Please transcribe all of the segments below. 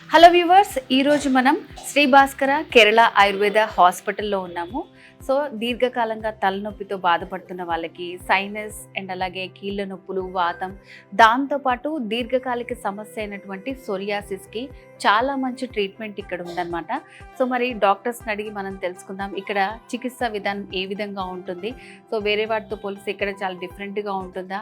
Hello viewers, ఈరోజు మనం శ్రీ భాస్కర కేరళ ఆయుర్వేద హాస్పిటల్లో ఉన్నాము. సో దీర్ఘకాలంగా తలనొప్పితో బాధపడుతున్న వాళ్ళకి సైనస్ అండ్ అలాగే కీళ్ళ నొప్పులు, వాతం, దాంతోపాటు దీర్ఘకాలిక సమస్య అయినటువంటి సోరియాసిస్కి చాలా మంచి ట్రీట్మెంట్ ఇక్కడ ఉందన్నమాట. సో మరి డాక్టర్స్ని అడిగి మనం తెలుసుకుందాం ఇక్కడ చికిత్స విధానం ఏ విధంగా ఉంటుంది, సో వేరే వాటితో పోలిస్తే ఇక్కడ చాలా డిఫరెంట్గా ఉంటుందా.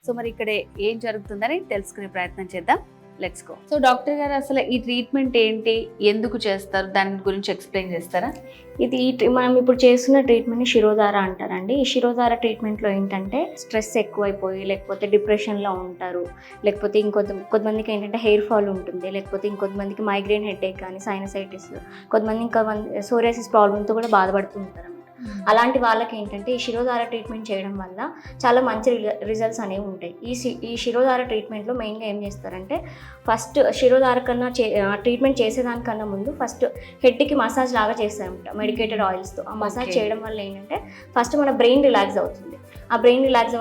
సో మరి ఇక్కడ ఏం జరుగుతుందని తెలుసుకునే ప్రయత్నం చేద్దాం. Let's go. సో డాక్టర్ గారు, అసలు ఈ ట్రీట్మెంట్ ఏంటి, ఎందుకు చేస్తారు, దాని గురించి ఎక్స్ప్లెయిన్ చేస్తారా? మనం ఇప్పుడు చేస్తున్న ట్రీట్మెంట్ని శిరోధార అంటారండి. ఈ శిరోధార ట్రీట్మెంట్లో ఏంటంటే స్ట్రెస్ ఎక్కువైపోయి లేకపోతే డిప్రెషన్లో ఉంటారు, లేకపోతే కొంతమందికి ఏంటంటే హెయిర్ ఫాల్ ఉంటుంది, లేకపోతే ఇంకొంతమందికి మైగ్రేన్ హెడేక్ కానీ సైనసైటిస్, కొంతమంది సోరియాసిస్ ప్రాబ్లంతో కూడా బాధపడుతూ ఉంటారు. అలాంటి వాళ్ళకి ఏంటంటే ఈ శిరోధార ట్రీట్మెంట్ చేయడం వల్ల చాలా మంచి రిజల్ట్స్ అనేవి ఉంటాయి. ఈ శిరోధార ట్రీట్మెంట్లో మెయిన్గా ఏం చేస్తారంటే ఫస్ట్ శిరోధార కన్నా ట్రీట్మెంట్ చేసేదానికన్నా ముందు ఫస్ట్ హెడ్కి మసాజ్ లాగా చేస్తారనమాట మెడికేటెడ్ ఆయిల్స్తో. ఆ మసాజ్ చేయడం వల్ల ఏంటంటే ఫస్ట్ మన బ్రెయిన్ రిలాక్స్ అవుతుంది. ఆ బ్రెయిన్ రిలాక్స్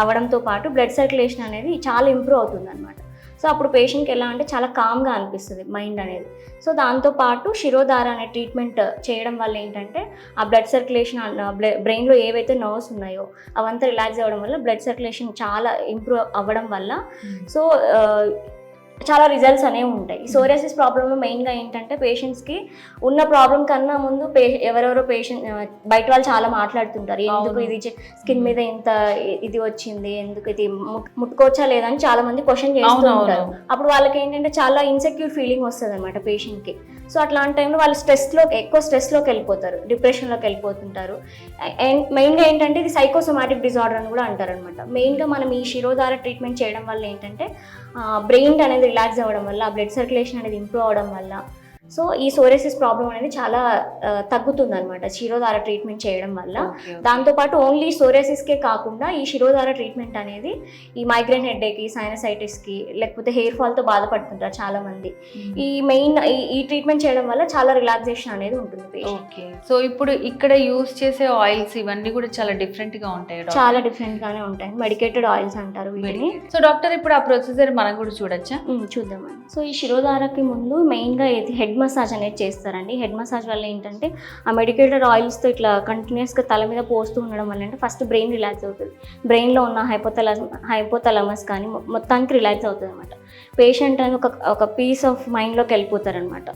అవ్వడంతో పాటు బ్లడ్ సర్క్యులేషన్ అనేది చాలా ఇంప్రూవ్ అవుతుంది అనమాట. సో అప్పుడు పేషెంట్కి ఎలా అంటే చాలా కామ్గా అనిపిస్తుంది మైండ్ అనేది. సో దాంతోపాటు శిరోధార అనే ట్రీట్మెంట్ చేయడం వల్ల ఏంటంటే ఆ బ్లడ్ సర్క్యులేషన్ బ్రెయిన్లో ఏవైతే నర్వ్స్ ఉన్నాయో అవంతా రిలాక్స్ అవ్వడం వల్ల బ్లడ్ సర్క్యులేషన్ చాలా ఇంప్రూవ్ అవ్వడం వల్ల సో చాలా రిజల్ట్స్ అనేవి ఉంటాయి. ఈ సోరియాసిస్ ప్రాబ్లంలో మెయిన్గా ఏంటంటే పేషెంట్స్కి ఉన్న ప్రాబ్లం కన్నా ముందు ఎవరెవరో పేషెంట్ బయట వాళ్ళు చాలా మాట్లాడుతుంటారు, ఎందుకు ఇది స్కిన్ మీద ఇంత ఇది వచ్చింది, ఎందుకు ఇది ముట్టుకోవచ్చా లేదా అని చాలా మంది క్వశ్చన్ చేస్తూ ఉంటారు. అప్పుడు వాళ్ళకి ఏంటంటే చాలా ఇన్సెక్యూర్ ఫీలింగ్ వస్తుంది అనమాట పేషెంట్కి. సో అట్లాంటి టైంలో వాళ్ళు ఎక్కువ స్ట్రెస్లోకి వెళ్ళిపోతారు, డిప్రెషన్లోకి వెళ్ళిపోతుంటారు. అండ్ మెయిన్గా ఏంటంటే ఇది సైకోసోమాటిక్ డిజార్డర్ అని కూడా అంటారు అనమాట. మెయిన్గా మనం ఈ శిరోధార ట్రీట్మెంట్ చేయడం వల్ల ఏంటంటే బ్రెయిన్ అనేది రిలాక్స్ అవ్వడం వల్ల బ్లడ్ సర్క్యులేషన్ అనేది ఇంప్రూవ్ అవ్వడం వల్ల సో ఈ సోరియాసిస్ ప్రాబ్లం అనేది చాలా తగ్గుతుంది అనమాట శిరోధార ట్రీట్మెంట్ చేయడం వల్ల. దాంతోపాటు ఓన్లీ సోరియాసిస్కే కాకుండా ఈ శిరోధార ట్రీట్మెంట్ అనేది ఈ మైగ్రేన్ హెడేక్కి, సైనసైటిస్కి, లేకపోతే హెయిర్ ఫాల్తో బాధపడుతుంటారు చాలా మంది. ఈ ట్రీట్మెంట్ చేయడం వల్ల చాలా రిలాక్సేషన్ అనేది ఉంటుంది. ఓకే, సో ఇప్పుడు ఇక్కడ యూస్ చేసే ఆయిల్స్ ఇవన్నీ కూడా చాలా డిఫరెంట్గా ఉంటాయి. చాలా డిఫరెంట్గానే ఉంటాయి, మెడికేటెడ్ ఆయిల్స్ అంటారు వీటిని. సో డాక్టర్, ఇప్పుడు ఆ ప్రొసీజర్ మనం కూడా చూడొచ్చా? చూద్దామండి. సో ఈ శిరోధారకి ముందు మెయిన్గా హెడ్ మసాజ్ అనేది చేస్తారండి. హెడ్ మసాజ్ వల్ల ఏంటంటే ఆ మెడికేటెడ్ ఆయిల్స్తో ఇట్లా కంటిన్యూస్గా తల మీద పోస్తూ ఉండడం వల్ల అంటే ఫస్ట్ బ్రెయిన్ రిలాక్స్ అవుతుంది. బ్రెయిన్లో ఉన్న హైపోథలమస్ కానీ మొత్తానికి రిలాక్స్ అవుతుంది అనమాట. పేషెంట్ అని ఒక పీస్ ఆఫ్ మైండ్లోకి వెళ్ళిపోతారు అనమాట.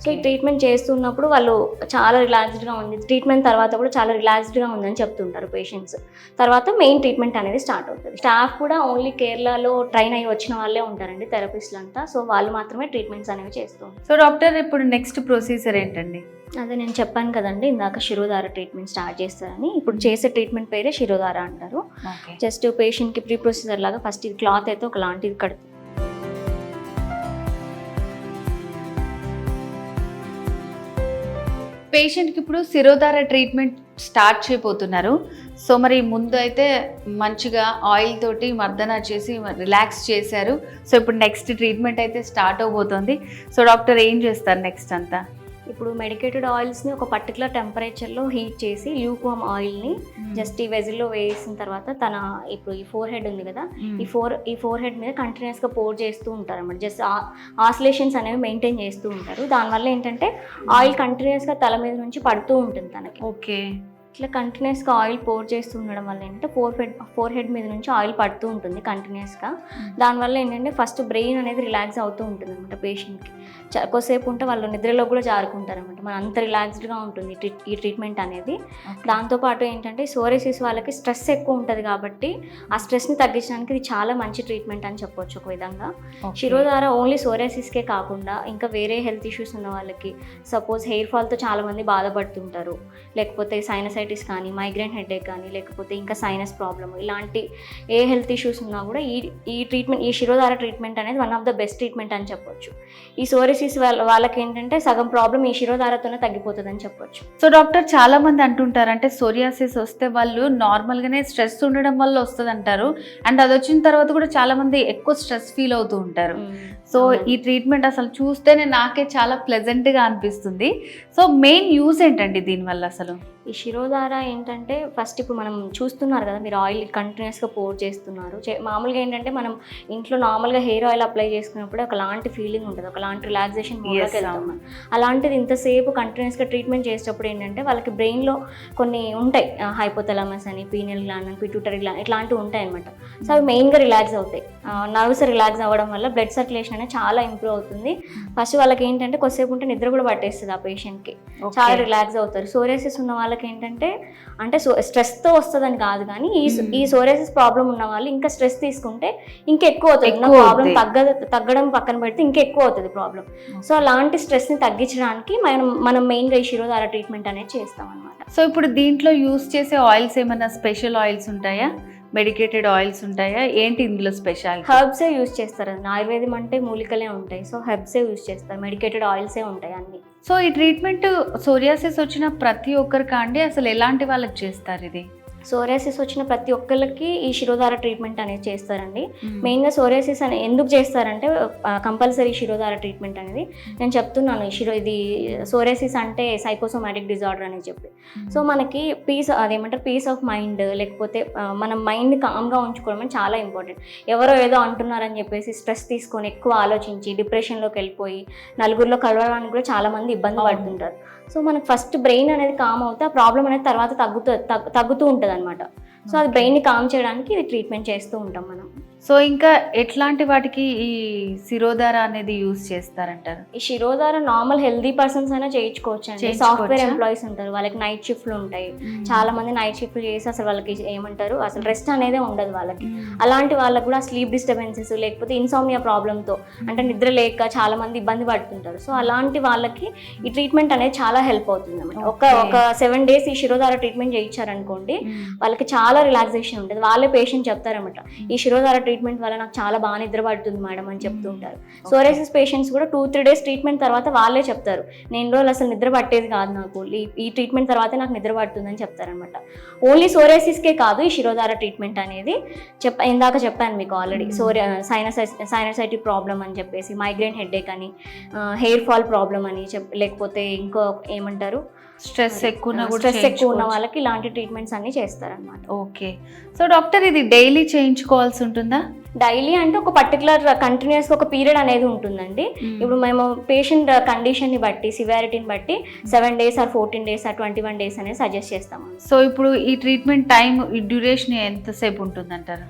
సో ఈ ట్రీట్మెంట్ చేస్తున్నప్పుడు వాళ్ళు చాలా రిలాక్స్డ్గా ఉంది, ట్రీట్మెంట్ తర్వాత కూడా చాలా రిలాక్స్డ్గా ఉందని చెప్తుంటారు పేషెంట్స్. తర్వాత మెయిన్ ట్రీట్మెంట్ అనేది స్టార్ట్ అవుతుంది. స్టాఫ్ కూడా ఓన్లీ కేరళలో ట్రైన్ అయ్యి వచ్చిన వాళ్ళే ఉంటారండి, థెరపిస్టులు అంతా. సో వాళ్ళు మాత్రమే ట్రీట్మెంట్స్ అనేవి చేస్తూ ఉంటారు. సో డాక్టర్, ఇప్పుడు నెక్స్ట్ ప్రొసీజర్ ఏంటండి? అదే నేను చెప్పాను కదండి ఇందాక శిరోధార ట్రీట్మెంట్ స్టార్ట్ చేస్తారని. ఇప్పుడు చేసే ట్రీట్మెంట్ పేరే శిరోధార అంటారు. జస్ట్ పేషెంట్కి ప్రీ ప్రొసీజర్ లాగా ఫస్ట్ ఇది క్లాత్ అయితే ఒకలాంటిది కడుతుంది. పేషెంట్కి ఇప్పుడు శిరోధార ట్రీట్మెంట్ స్టార్ట్ చేయబోతున్నారు. సో మరి ముందు అయితే మంచిగా ఆయిల్ తోటి మర్దన చేసి రిలాక్స్ చేశారు. సో ఇప్పుడు నెక్స్ట్ ట్రీట్మెంట్ అయితే స్టార్ట్ అవబోతుంది. సో డాక్టర్ ఏం చేస్తారు నెక్స్ట్ అంతా? ఇప్పుడు మెడికేటెడ్ ఆయిల్స్ని ఒక పర్టికులర్ టెంపరేచర్లో హీట్ చేసి ల్యూక్వామ్ ఆయిల్ని జస్ట్ ఈ వెజిల్లో వేసిన తర్వాత ఇప్పుడు ఈ ఫోర్ హెడ్ ఉంది కదా, ఈ ఫోర్ హెడ్ మీద కంటిన్యూస్గా పోర్ చేస్తూ ఉంటారు అన్నమాట. జస్ట్ ఆసిలేషన్స్ అనేవి మెయింటైన్ చేస్తూ ఉంటారు. దానివల్ల ఏంటంటే ఆయిల్ కంటిన్యూస్గా తల మీద నుంచి పడుతూ ఉంటుంది తనకి. ఓకే, ఇట్లా కంటిన్యూస్గా ఆయిల్ పోర్ చేస్తూ ఉండడం వల్ల ఏంటంటే ఫోర్ హెడ్ మీద నుంచి ఆయిల్ పడుతూ ఉంటుంది కంటిన్యూస్గా. దానివల్ల ఏంటంటే ఫస్ట్ బ్రెయిన్ అనేది రిలాక్స్ అవుతూ ఉంటుంది అనమాట పేషెంట్కి. కొద్దిసేపు ఉంటే వాళ్ళు నిద్రలో కూడా జారుకుంటారు అనమాట. మన అంత రిలాక్స్డ్గా ఉంటుంది ఈ ట్రీట్మెంట్ అనేది. దాంతోపాటు ఏంటంటే సోరియాసిస్ వాళ్ళకి స్ట్రెస్ ఎక్కువ ఉంటుంది కాబట్టి ఆ స్ట్రెస్ని తగ్గించడానికి ఇది చాలా మంచి ట్రీట్మెంట్ అని చెప్పొచ్చు ఒక విధంగా. శిరోధార ఓన్లీ సోరియాసిస్కే కాకుండా ఇంకా వేరే హెల్త్ ఇష్యూస్ ఉన్న వాళ్ళకి, సపోజ్ హెయిర్ ఫాల్తో చాలామంది బాధపడుతుంటారు, లేకపోతే సైనస్ సైనసైటిస్ కానీ, మైగ్రేన్ హెడేక్ కానీ, లేకపోతే ఇంకా సైనస్ ప్రాబ్లమ్, ఇలాంటి ఏ హెల్త్ ఇష్యూస్ ఉన్నా కూడా ఈ ట్రీట్మెంట్, ఈ శిరోధార ట్రీట్మెంట్ అనేది one of the best treatment అని చెప్పొచ్చు. ఈ సోరియాసిస్ వాళ్ళకి ఏంటంటే సగం ప్రాబ్లం ఈ శిరోధారతోనే తగ్గిపోతుంది అని చెప్పొచ్చు. సో డాక్టర్, చాలా మంది అంటుంటారు అంటే సోరియాసిస్ వస్తే వాళ్ళు నార్మల్గానే స్ట్రెస్ ఉండడం వల్ల వస్తుంది అంటారు, అండ్ అది వచ్చిన తర్వాత కూడా చాలా మంది ఎక్కువ స్ట్రెస్ ఫీల్ అవుతూ ఉంటారు. సో ఈ ట్రీట్మెంట్ అసలు చూస్తేనే నాకే చాలా ప్లెజెంట్గా అనిపిస్తుంది. సో మెయిన్ యూజ్ ఏంటండి దీనివల్ల అసలు? ఈ శిరోధార ఏంటంటే ఫస్ట్ ఇప్పుడు మనం చూస్తున్నారు కదా, మీరు ఆయిల్ కంటిన్యూస్గా పోర్ చేస్తున్నారు. మామూలుగా ఏంటంటే మనం ఇంట్లో నార్మల్గా హెయిర్ ఆయిల్ అప్లై చేసుకున్నప్పుడు ఒకలాంటి ఫీలింగ్ ఉంటుంది, ఒకలాంటి రిలాక్సేషన్ మోడ్లోకి వెళ్తాం మనం. అలాంటిది ఇంతసేపు కంటిన్యూస్గా ట్రీట్మెంట్ చేసేటప్పుడు ఏంటంటే వాళ్ళకి బ్రెయిన్లో కొన్ని ఉంటాయి, హైపోథలామస్ అని, పీనియల్ గ్లాండ్ అని, పిట్యూటరీ గ్లాండ్, ఇట్లాంటివి ఉంటాయి అనమాట. సో అవి మెయిన్గా రిలాక్స్ అవుతాయి. నర్వ్స్ రిలాక్స్ అవ్వడం వల్ల బ్లడ్ సర్క్యులేషన్ అనేది చాలా ఇంప్రూవ్ అవుతుంది. ఫస్ట్ వాళ్ళకి ఏంటంటే కొద్దిసేపు ఉంటే నిద్ర కూడా పట్టేస్తుంది ఆ పేషెంట్కి, చాలా రిలాక్స్ అవుతారు. సోరియాసిస్ ఉన్న వాళ్ళకి ఏంటంటే అంటే స్ట్రెస్తో వస్తుందని కాదు, కానీ ఈ సోరియాసిస్ ప్రాబ్లం ఉన్న వాళ్ళు ఇంకా స్ట్రెస్ తీసుకుంటే ఇంకా ఎక్కువ అవుతుంది. ప్రాబ్లం తగ్గడం పక్కన పెడితే ఇంకా ఎక్కువ అవుతుంది ప్రాబ్లం. సో అలాంటి స్ట్రెస్ని తగ్గించడానికి మనం మెయిన్గా ఈ శిరోధార ట్రీట్మెంట్ అనేది చేస్తాం అనమాట. సో ఇప్పుడు దీంట్లో యూస్ చేసే ఆయిల్స్ ఏమైనా స్పెషల్ ఆయిల్స్ ఉంటాయా, మెడికేటెడ్ ఆయిల్స్ ఉంటాయా, ఏంటి ఇందులో స్పెషల్? హెర్బ్సే యూజ్ చేస్తారు. ఆయుర్వేదం అంటే మూలికలే ఉంటాయి, సో హెర్బ్సే యూజ్ చేస్తారు, మెడికేటెడ్ ఆయిల్సే ఉంటాయి అన్ని. సో ఈ ట్రీట్మెంట్ సోరియాసిస్ వచ్చిన ప్రతి ఒక్కరికి అండి, అసలు ఎలాంటి వాళ్ళకి చేస్తారు ఇది? సోరియాసిస్ వచ్చిన ప్రతి ఒక్కరికి ఈ శిరోధార ట్రీట్మెంట్ అనేది చేస్తారండి. మెయిన్గా సోరియాసిస్ అని ఎందుకు చేస్తారంటే కంపల్సరీ శిరోధార ట్రీట్మెంట్ అనేది నేను చెప్తున్నాను. ఇది సోరియాసిస్ అంటే సైకోసోమాటిక్ డిజార్డర్ అని చెప్పి. సో మనకి పీస్ ఆఫ్ మైండ్, లేకపోతే మన మైండ్ కామ్గా ఉంచుకోవడం అని చాలా ఇంపార్టెంట్. ఎవరో ఏదో అంటున్నారని చెప్పేసి స్ట్రెస్ తీసుకొని ఎక్కువ ఆలోచించి డిప్రెషన్లోకి వెళ్ళిపోయి నలుగురిలో కలవడానికి కూడా చాలా మంది ఇబ్బంది పడుతుంటారు. సో మనకు ఫస్ట్ బ్రెయిన్ అనేది కామ్ అవుతే ఆ ప్రాబ్లం అనేది తర్వాత తగ్గుతూ ఉంటుంది అనమాట. సో అది బ్రెయిన్ని కామ్ చేయడానికి ఇది ట్రీట్మెంట్ చేస్తూ ఉంటాం మనం. సో ఇంకా ఎట్లాంటి వాటికి ఈ శిరోధార అనేది యూజ్ చేస్తారంటారు? ఈ శిరోధార నార్మల్ హెల్దీ పర్సన్స్ అయినా చేయించుకోవచ్చు అండి. సాఫ్ట్వేర్ ఎంప్లాయీస్ ఉంటారు, వాళ్ళకి నైట్ షిఫ్ట్లు ఉంటాయి. చాలా మంది నైట్ షిఫ్ట్లు చేసి అసలు వాళ్ళకి ఏమంటారు, అసలు రెస్ట్ అనేదే ఉండదు వాళ్ళకి. అలాంటి వాళ్ళకి కూడా స్లీప్ డిస్టర్బెన్సెస్, లేకపోతే ఇన్సోమియా ప్రాబ్లంతో అంటే నిద్ర లేక చాలా మంది ఇబ్బంది పడుతుంటారు. సో అలాంటి వాళ్ళకి ఈ ట్రీట్మెంట్ అనేది చాలా హెల్ప్ అవుతుంది అన్నమాట. ఒక 7 days ఈ శిరోధార ట్రీట్మెంట్ చేయించారనుకోండి, వాళ్ళకి చాలా రిలాక్సేషన్ ఉంటుంది. వాళ్ళే పేషెంట్ చెప్తారనమాట, ఈ శిరోధార ట్రీట్మెంట్ వల్ల నాకు చాలా బాగా నిద్ర పడుతుంది మేడం అని చెప్తుంటారు. సోరియాసిస్ పేషెంట్స్ కూడా 2-3 days ట్రీట్మెంట్ తర్వాత వాళ్ళే చెప్తారు, నేను రోజులు అసలు నిద్ర పట్టేది కాదు, నాకు ఈ ట్రీట్మెంట్ తర్వాతే నాకు నిద్ర పడుతుందని చెప్తారనమాట. ఓన్లీ సోరియాసిస్కే కాదు ఈ శిరోధార ట్రీట్మెంట్ అనేది. ఇందాక చెప్పాను మీకు ఆల్రెడీ, సైనసైటిక్ ప్రాబ్లం అని చెప్పేసి, మైగ్రేన్ హెడేక్ అని, హెయిర్ ఫాల్ ప్రాబ్లం అని లేకపోతే ఇంకో ఏమంటారు స్ట్రెస్ ఎక్కువ ఉన్న వాళ్ళకి ఇలాంటి ట్రీట్మెంట్స్ అన్ని చేస్తారనమాట. ఓకే. సో డాక్టర్, ఇది డైలీ చేయించుకోవాల్సి ఉంటుందా? డైలీ అంటే ఒక పర్టికులర్ కంటిన్యూస్గా ఒక పీరియడ్ అనేది ఉంటుందండి. ఇప్పుడు మేము పేషెంట్ కండిషన్ని బట్టి, సివియారిటీని బట్టి 7 days or 14 days or 21 days అనేది సజెస్ట్ చేస్తాము. సో ఇప్పుడు ఈ ట్రీట్మెంట్ టైం, ఈ డ్యూరేషన్ ఎంతసేపు ఉంటుంది అంటారు?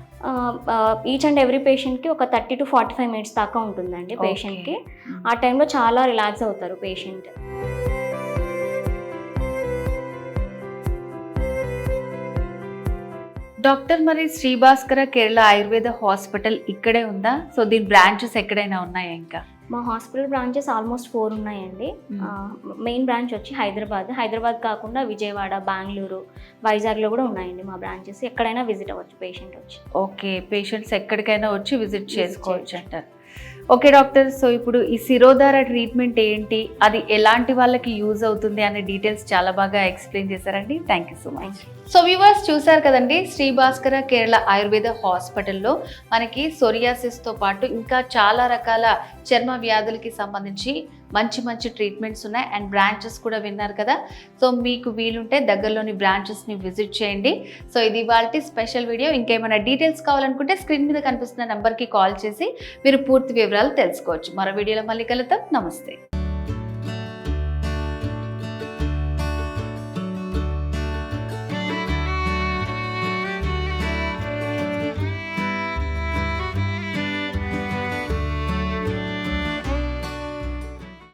ఈచ్ అండ్ ఎవ్రీ పేషెంట్కి ఒక 30 to 45 minutes దాకా ఉంటుందండి పేషెంట్కి. ఆ టైంలో చాలా రిలాక్స్ అవుతారు పేషెంట్. డాక్టర్, మరి శ్రీ భాస్కర కేరళ ఆయుర్వేద హాస్పిటల్ ఇక్కడే ఉందా? సో దీని బ్రాంచెస్ ఎక్కడైనా ఉన్నాయా? ఇంకా మా హాస్పిటల్ బ్రాంచెస్ ఆల్మోస్ట్ 4 ఉన్నాయండి. మెయిన్ బ్రాంచ్ వచ్చి హైదరాబాద్ కాకుండా విజయవాడ, బెంగళూరు, వైజాగ్లో కూడా ఉన్నాయండి మా బ్రాంచెస్. ఎక్కడైనా విజిట్ అవ్వచ్చు పేషెంట్ వచ్చి. ఓకే, పేషెంట్స్ ఎక్కడికైనా వచ్చి విజిట్ చేసుకోవచ్చు అంటారు. ఓకే డాక్టర్, సో ఇప్పుడు ఈ శిరోధార ట్రీట్మెంట్ ఏంటి, అది ఎలాంటి వాళ్ళకి యూజ్ అవుతుంది అనే డీటెయిల్స్ చాలా బాగా ఎక్స్ప్లెయిన్ చేశారండి. Thank you so much. So viewers, చూసారు కదండి, శ్రీ భాస్కర కేరళ ఆయుర్వేద హాస్పిటల్లో మనకి సోరియాసిస్తో పాటు ఇంకా చాలా రకాల చర్మ వ్యాధులకి సంబంధించి మంచి ట్రీట్మెంట్స్ ఉన్నాయి, అండ్ బ్రాంచెస్ కూడా విన్నారు కదా. సో మీకు వీలుంటే దగ్గరలోని బ్రాంచెస్ని విజిట్ చేయండి. సో ఇది ఇవాల్టి స్పెషల్ వీడియో. ఇంకేమైనా డీటెయిల్స్ కావాలనుకుంటే స్క్రీన్ మీద కనిపిస్తున్న నెంబర్కి కాల్ చేసి మీరు పూర్తి వివరాలు తెలుసుకోవచ్చు. మరో వీడియోలో మళ్ళీ కలుద్దాం. నమస్తే.